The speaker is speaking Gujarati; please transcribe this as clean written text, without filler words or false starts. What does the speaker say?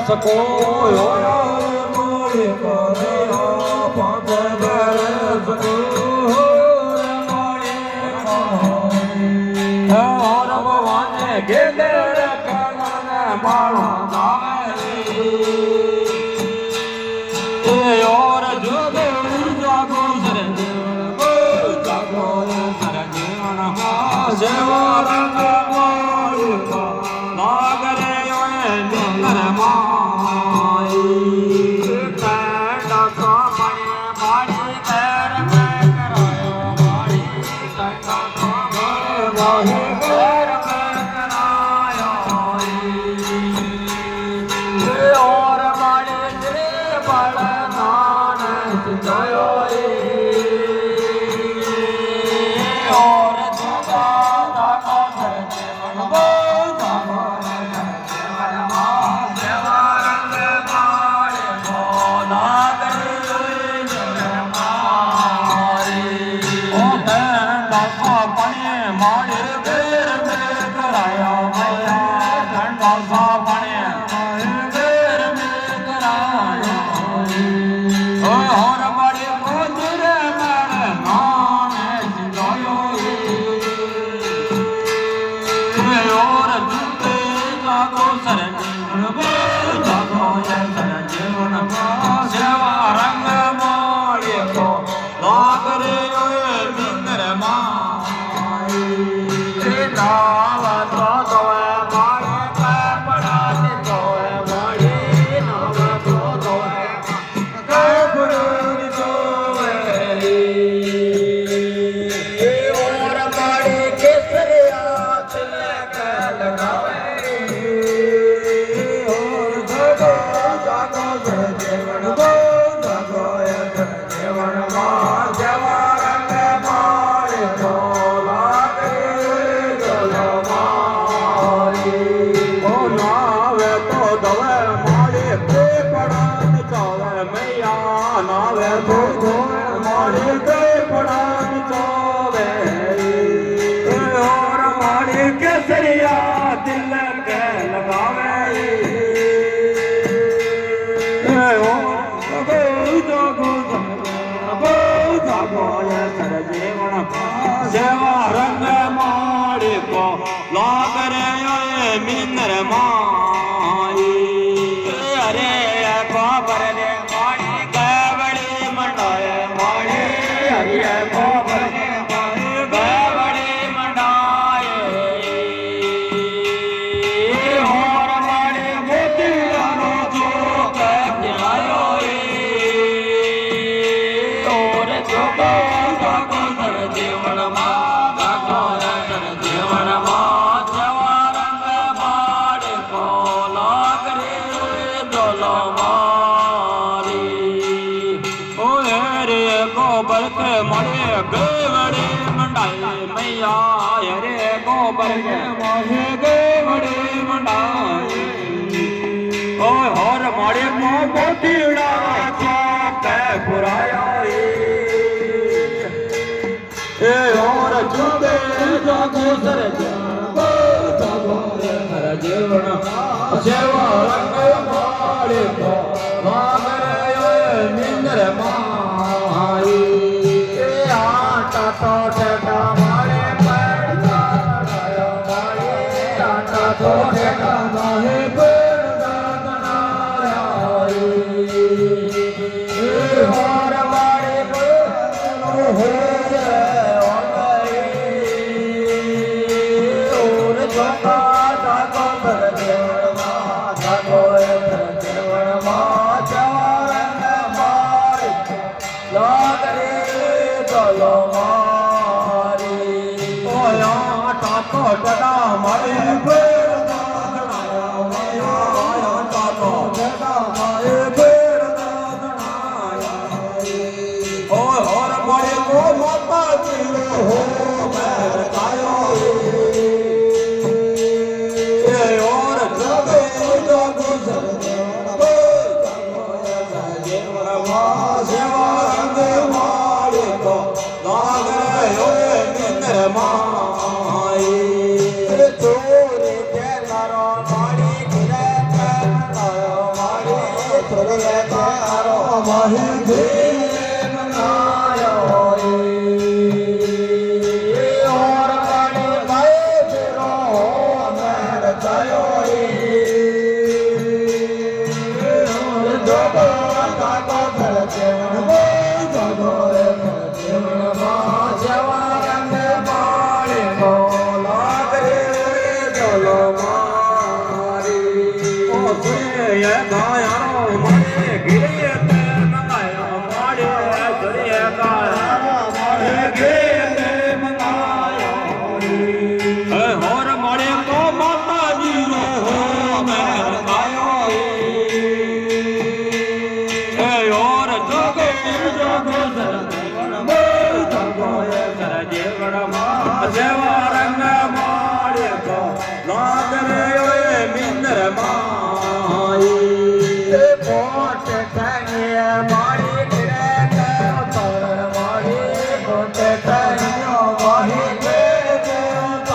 સકો મોરી કર્યો પાંચ બરસ ઓર ભગવાને ગેલે રખને માળો એ ઓર જોગે જાગો સરજે જાગો સરજે મનહા સેવા રંગ મોરી નાગરે ઓય નર મા સેવા રંગ માડી કો લાગરે મિનર માઈ અરે બાબર ને માડી ગવડી મંડાય માડી અરે બાબર ને માડી ગવડી મંડાય હોર માડી મોતીડાનો ચોક આયો ઓર ચોક गोबर के मोहे गोबड़े मंडाए ओ हर मारे मो मोतीड़ा चौक पुराया ए और जुबे जागो सर जागो हर जीवन सेवा रंग मारे को मागरे निंदर माई ए आटा तो ठेका मारे तो ठेका माहे पेड़ दातनाया हर मारे हो और जोका जागो कर देवमा जागो देवमा चारंग मारे लागरे ચલો મારી ઓયા ટાકો ટડા મારી